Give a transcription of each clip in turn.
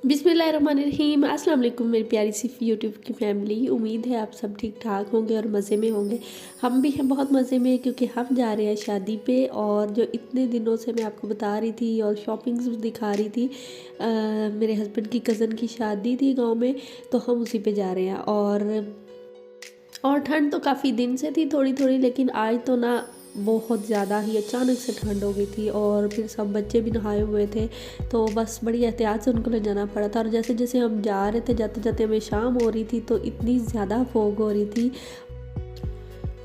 बिस्मिल्लाहिर्रहमानिर्रहीम। अस्सलाम वालेकुम मेरी प्यारी सी यूट्यूब की फैमिली। उम्मीद है आप सब ठीक ठाक होंगे और मज़े में होंगे। हम भी हैं बहुत मज़े में, क्योंकि हम जा रहे हैं शादी पे। और जो इतने दिनों से मैं आपको बता रही थी और शॉपिंग्स दिखा रही थी, मेरे हस्बैंड की कज़न की शादी थी गांव में, तो हम उसी पे जा रहे हैं। और ठंड तो काफ़ी दिन से थी थोड़ी थोड़ी, लेकिन आज तो ना बहुत ज़्यादा ही अचानक से ठंड हो गई थी। और फिर सब बच्चे भी नहाए हुए थे, तो बस बड़ी एहतियात से उनको ले जाना पड़ा था। और जैसे जैसे हम जा रहे थे, जाते जाते हमें शाम हो रही थी, तो इतनी ज़्यादा फोग हो रही थी।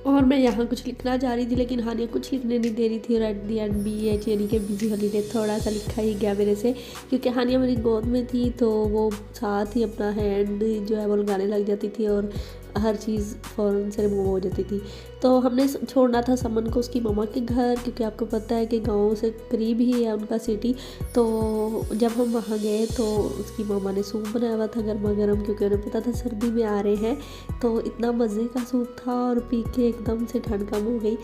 और मैं यहाँ कुछ लिखना चाह रही थी, लेकिन हानिया कुछ लिखने नहीं दे रही थी। और एट दी एंड BH यानी कि बिजी हॉलीडे थोड़ा सा लिखा ही गया मेरे से, क्योंकि हानिया मेरी गोद में थी, तो वो साथ ही अपना हैंड जो है वो लगाने लग जाती थी और हर चीज़ फ़ौरन से रिमूव हो जाती थी। तो हमने छोड़ना था समन को उसकी मम्मा के घर, क्योंकि आपको पता है कि गाँव से करीब ही है उनका सिटी। तो जब हम वहाँ गए तो उसकी मम्मा ने सूप बनाया हुआ था गर्मा गर्म, क्योंकि उन्हें पता था सर्दी में आ रहे हैं। तो इतना मज़े का सूप था, और पी के एकदम से ठंड कम हो गई,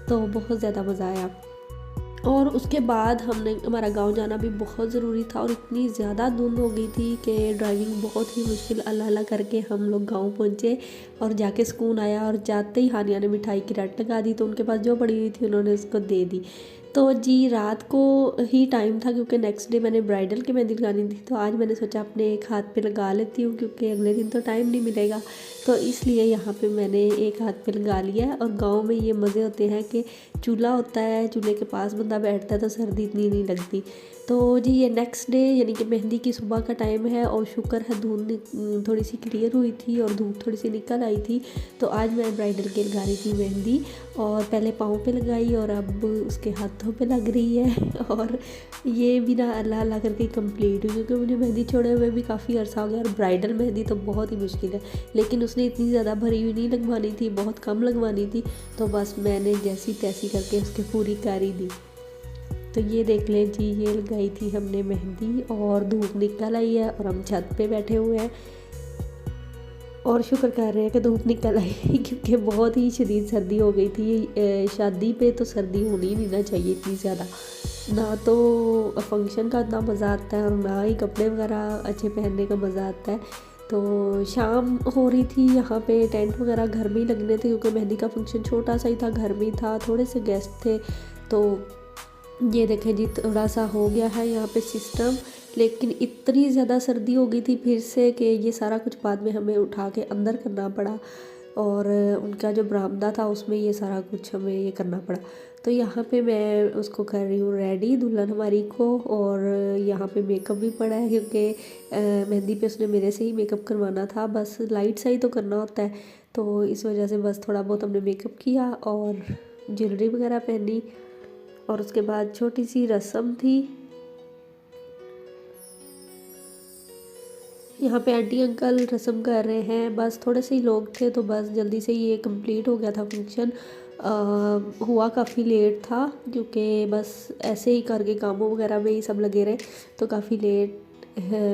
तो बहुत ज़्यादा मज़ा आया। और उसके बाद हमारा गांव जाना भी बहुत ज़रूरी था, और इतनी ज़्यादा धुंध हो गई थी कि ड्राइविंग बहुत ही मुश्किल अल्लाह अल्लाह करके हम लोग गांव पहुंचे। और जाके सुकून आया। और जाते ही हानिया ने मिठाई की रट लगा दी, तो उनके पास जो पड़ी हुई थी उन्होंने उसको दे दी। तो जी रात को ही टाइम था, क्योंकि नेक्स्ट डे मैंने ब्राइडल की मेहंदी लगानी थी, तो आज मैंने सोचा अपने एक हाथ पे लगा लेती हूँ, क्योंकि अगले दिन तो टाइम नहीं मिलेगा। तो इसलिए यहाँ पे मैंने एक हाथ पे लगा लिया है। और गांव में ये मज़े होते हैं कि चूल्हा होता है, चूल्हे के पास बंदा बैठता है, तो सर्दी इतनी नहीं लगती। तो जी ये नेक्स्ट डे यानी कि मेहंदी की सुबह का टाइम है, और शुक्र है धुंध थोड़ी सी क्लियर हुई थी और धूप थोड़ी सी निकल आई थी। तो आज मैं ब्राइडल के लगा रही थी मेहंदी, और पहले पाँव पे लगाई और अब उसके हाथों पे लग रही है। और ये भी ना अल्लाह अल्लाह करके कंप्लीट हुई, क्योंकि मुझे मेहंदी छोड़े हुए भी काफ़ी अर्सा हो गया। और ब्राइडल मेहंदी तो बहुत ही मुश्किल है, लेकिन उसने इतनी ज़्यादा भरी हुई नहीं लगवानी थी, बहुत कम लगवानी थी। तो बस मैंने जैसी तैसी करके उसके पूरी करी दी। तो ये देख लें जी, ये लगाई थी हमने मेहंदी, और धूप निकल आई है और हम छत पे बैठे हुए हैं और शुक्र कर रहे हैं कि धूप निकल आई। क्योंकि बहुत ही शदीद सर्दी हो गई थी। शादी पे तो सर्दी होनी ही नहीं ना चाहिए इतनी ज़्यादा, ना तो फंक्शन का इतना मज़ा आता है और ना ही कपड़े वगैरह अच्छे पहनने का मज़ा आता है। तो शाम हो रही थी, यहाँ पे टेंट वगैरह घर में ही लगने थे, क्योंकि मेहंदी का फंक्शन छोटा सा ही था, घर में ही था, थोड़े से गेस्ट थे। तो ये देखें जी, थोड़ा सा हो गया है यहाँ पे सिस्टम। लेकिन इतनी ज़्यादा सर्दी हो गई थी फिर से कि ये सारा कुछ बाद में हमें उठा के अंदर करना पड़ा। और उनका जो बरामदा था उसमें ये सारा कुछ हमें ये करना पड़ा। तो यहाँ पे मैं उसको कर रही हूँ रेडी, दुल्हन हमारी को। और यहाँ पे मेकअप भी पड़ा है, क्योंकि मेहंदी पे उसने मेरे से ही मेकअप करवाना था, बस लाइट सा ही तो करना होता है। तो इस वजह से बस थोड़ा बहुत हमने मेकअप किया और ज्वेलरी वगैरह पहनी। और उसके बाद छोटी सी रस्म थी। यहाँ पे आंटी अंकल रस्म कर रहे हैं, बस थोड़े से ही लोग थे, तो बस जल्दी से ये कंप्लीट हो गया था फंक्शन। हुआ काफ़ी लेट था, क्योंकि बस ऐसे ही करके कामों वगैरह में ही सब लगे रहे, तो काफ़ी लेट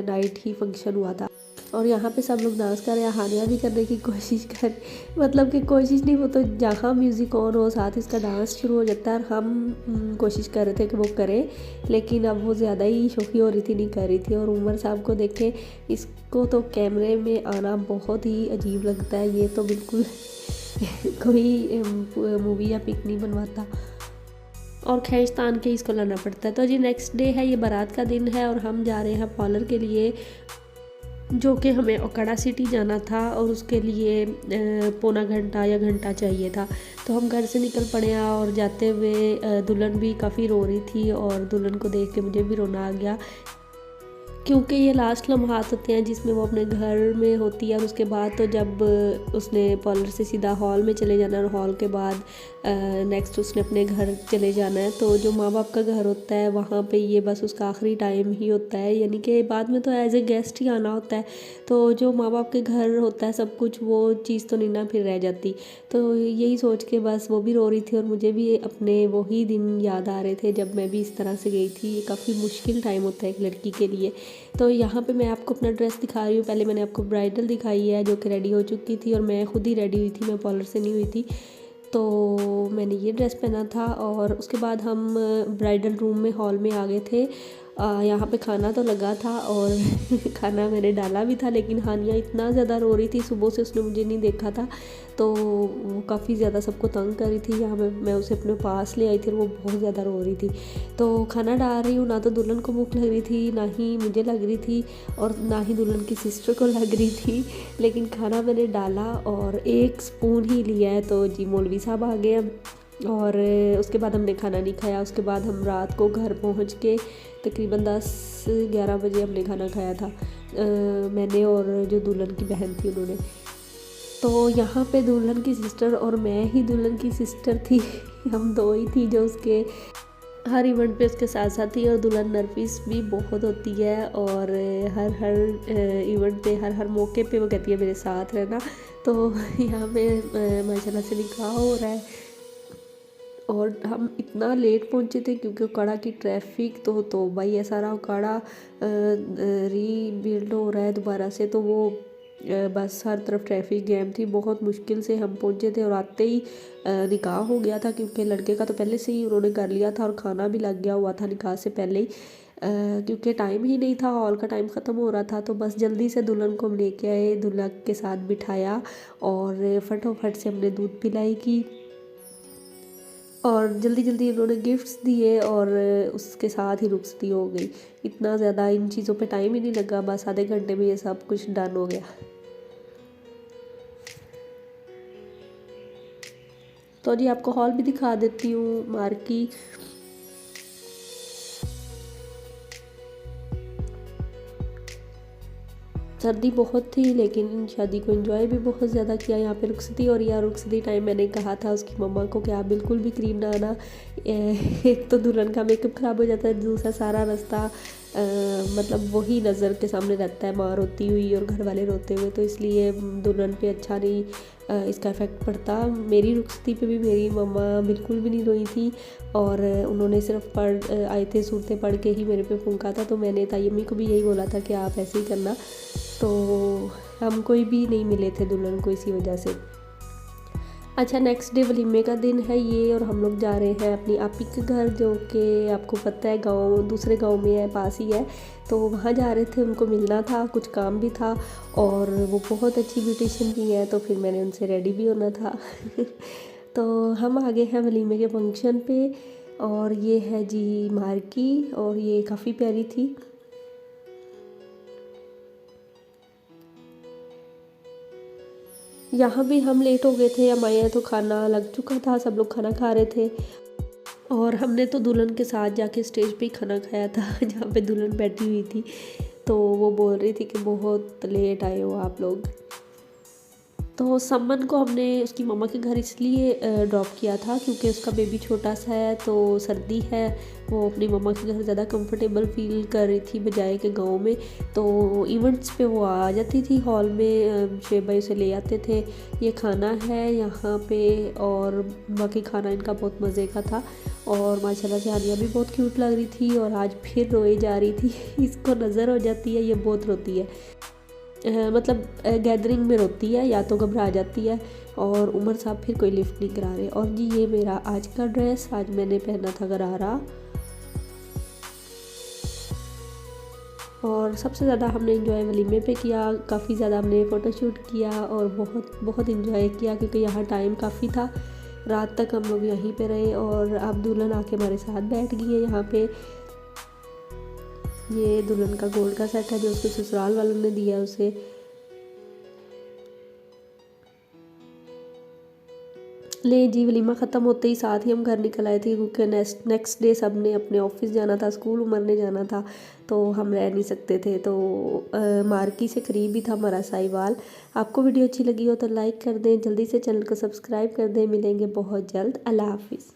नाइट ही फंक्शन हुआ था। और यहाँ पे सब लोग डांस कर रहे हैं, हानिया भी करने की कोशिश कर, मतलब कि कोशिश नहीं, वो तो जहाँ म्यूज़िक ऑन हो साथ इसका डांस शुरू हो जाता है। और हम कोशिश कर रहे थे कि वो करे, लेकिन अब वो ज़्यादा ही शौकी हो रही थी, नहीं कर रही थी। और उमर साहब को देखें, इसको तो कैमरे में आना बहुत ही अजीब लगता है, ये तो बिल्कुल कोई मूवी या पिक नहीं बनवाता, और खींच तान के इसको लाना पड़ता है। तो जी नेक्स्ट डे है, ये बारात का दिन है, और हम जा रहे हैं पार्लर के लिए, जो कि हमें ओकाड़ा सिटी जाना था, और उसके लिए पौना घंटा या घंटा चाहिए था। तो हम घर से निकल पड़े हैं, और जाते हुए दुल्हन भी काफ़ी रो रही थी, और दुल्हन को देख के मुझे भी रोना आ गया, क्योंकि ये लास्ट लम्हात होते हैं जिसमें वो अपने घर में होती है। और उसके बाद तो जब उसने पार्लर से सीधा हॉल में चले जाना है, और हॉल के बाद नेक्स्ट उसने अपने घर चले जाना है। तो जो माँ बाप का घर होता है वहाँ पे ये बस उसका आखिरी टाइम ही होता है, यानी कि बाद में तो एज ए गेस्ट ही आना होता है। तो जो माँ बाप के घर होता है सब कुछ, वो चीज़ तो नहीं ना फिर रह जाती। तो यही सोच के बस वो भी रो रही थी, और मुझे भी अपने वही दिन याद आ रहे थे जब मैं भी इस तरह से गई थी। ये काफ़ी मुश्किल टाइम होता है एक लड़की के लिए। तो यहाँ पे मैं आपको अपना ड्रेस दिखा रही हूँ। पहले मैंने आपको ब्राइडल दिखाई है, जो कि रेडी हो चुकी थी, और मैं खुद ही रेडी हुई थी, मैं पार्लर से नहीं हुई थी। तो मैंने ये ड्रेस पहना था, और उसके बाद हम ब्राइडल रूम में हॉल में आ गए थे। यहाँ पे खाना तो लगा था और खाना मैंने डाला भी था, लेकिन हानिया इतना ज़्यादा रो रही थी, सुबह से उसने मुझे नहीं देखा था तो वो काफ़ी ज़्यादा सबको तंग कर रही थी। यहाँ मैं उसे अपने पास ले आई थी और वो बहुत ज़्यादा रो रही थी। तो खाना डाल रही हूँ, ना तो दुल्हन को भूख लग रही थी, ना ही मुझे लग रही थी और ना ही दुल्हन की सिस्टर को लग रही थी, लेकिन खाना मैंने डाला और 1 स्पून ही लिया है तो जी मौलवी साहब आ गए और उसके बाद हमने खाना नहीं खाया। उसके बाद हम रात को घर पहुंच के तकरीबन 10-11 बजे हमने खाना खाया था, मैंने और जो दुल्हन की बहन थी उन्होंने। तो यहाँ पे दुल्हन की सिस्टर और मैं ही दुल्हन की सिस्टर थी हम दो ही थी जो उसके हर इवेंट पे उसके साथ साथ थी। और दुल्हन नर्वस भी बहुत होती है और हर इवेंट पे हर मौके पे वो कहती है मेरे साथ रहना। तो यहाँ पे माशाल्लाह से निकाह हो रहा है और हम इतना लेट पहुँचे थे क्योंकि उकाड़ा की ट्रैफिक तो भाई ये सारा उकाड़ा रीबिल्ड हो रहा है दोबारा से, तो वो बस हर तरफ ट्रैफिक जैम थी। बहुत मुश्किल से हम पहुँचे थे और आते ही निकाह हो गया था क्योंकि लड़के का तो पहले से ही उन्होंने कर लिया था और खाना भी लग गया हुआ था निकाह से पहले ही, क्योंकि टाइम ही नहीं था, हॉल का टाइम ख़त्म हो रहा था। तो बस जल्दी से दुल्हन को हम लेके आए, दुल्हा के साथ बिठाया और फटाफट से हमने दूध पिलाई की और जल्दी जल्दी उन्होंने गिफ्ट्स दिए और उसके साथ ही रुखसती हो गई। इतना ज़्यादा इन चीज़ों पे टाइम ही नहीं लगा, बस आधे घंटे में ये सब कुछ डन हो गया। तो जी आपको हॉल भी दिखा देती हूँ मार्की। सर्दी बहुत थी लेकिन शादी को एंजॉय भी बहुत ज़्यादा किया। यहाँ पे रुखसती और या रुखसती टाइम मैंने कहा था उसकी मम्मा को कि आप बिल्कुल भी क्रीम ना आना, एक तो दुल्हन का मेकअप ख़राब हो जाता है, दूसरा सारा रास्ता मतलब वही नज़र के सामने रहता है, माँ रोती हुई और घर वाले रोते हुए, तो इसलिए दुल्हन पे अच्छा नहीं इसका इफ़ेक्ट पड़ता। मेरी रुखसती पे भी मेरी मम्मा बिल्कुल भी नहीं रोई थी और उन्होंने सिर्फ पढ़ आयतें सूरतें पढ़ के ही मेरे पे फूंका था। तो मैंने ताई अम्मी को भी यही बोला था कि आप ऐसे ही करना, तो हम कोई भी नहीं मिले थे दुल्हन को इसी वजह से। अच्छा, नेक्स्ट डे वलीमे का दिन है ये और हम लोग जा रहे हैं अपनी आपी के घर, जो कि आपको पता है गांव दूसरे गांव में है, पास ही है। तो वहाँ जा रहे थे, उनको मिलना था, कुछ काम भी था और वो बहुत अच्छी ब्यूटिशियन भी है, तो फिर मैंने उनसे रेडी भी होना था तो हम आ गए हैं वलीमे के फंक्शन पे और ये है जी मार्की और ये काफ़ी प्यारी थी। यहाँ भी हम लेट हो गए थे, हमारे यहाँ तो खाना लग चुका था, सब लोग खाना खा रहे थे और हमने तो दुल्हन के साथ जाके स्टेज पे ही खाना खाया था जहाँ पे दुल्हन बैठी हुई थी। तो वो बोल रही थी कि बहुत लेट आए हो आप लोग। तो समन को हमने उसकी मम्मा के घर इसलिए ड्रॉप किया था क्योंकि उसका बेबी छोटा सा है, तो सर्दी है, वो अपनी मम्मा के घर ज़्यादा कंफर्टेबल फील कर रही थी बजाय के गांव में। तो इवेंट्स पे वो आ जाती थी हॉल में, शेब भाई उसे ले आते थे। ये खाना है यहाँ पे और बाकी खाना इनका बहुत मज़े का था और माशाल्लाह से हानिया भी बहुत क्यूट लग रही थी और आज फिर रोए जा रही थी इसको नज़र हो जाती है, ये बहुत रोती है, मतलब गैदरिंग में रोती है या तो घबरा जाती है और उमर साहब फिर कोई लिफ्ट नहीं करा रहे। और जी ये मेरा आज का ड्रेस, आज मैंने पहना था गरारा और सबसे ज़्यादा हमने इंजॉय वलीमे पे किया, काफ़ी ज़्यादा हमने फ़ोटोशूट किया और बहुत बहुत इंजॉय किया क्योंकि यहाँ टाइम काफ़ी था। रात तक हम लोग यहीं पे रहे और अब दुल्हन आके हमारे साथ बैठ गई है यहाँ पे। ये दुल्हन का गोल्ड का सेट है जो उसके ससुराल वालों ने दिया उसे। ले जी वलीमा ख़त्म होते ही साथ ही हम घर निकल आए थे क्योंकि नेक्स्ट डे सब ने अपने ऑफिस जाना था, स्कूल उमर ने जाना था, तो हम रह नहीं सकते थे। तो मार्की से करीब ही था हमारा साहिवाल। आपको वीडियो अच्छी लगी हो तो लाइक कर दें, जल्दी से चैनल को सब्सक्राइब कर दें। मिलेंगे बहुत जल्द। अल्लाह हाफिज़।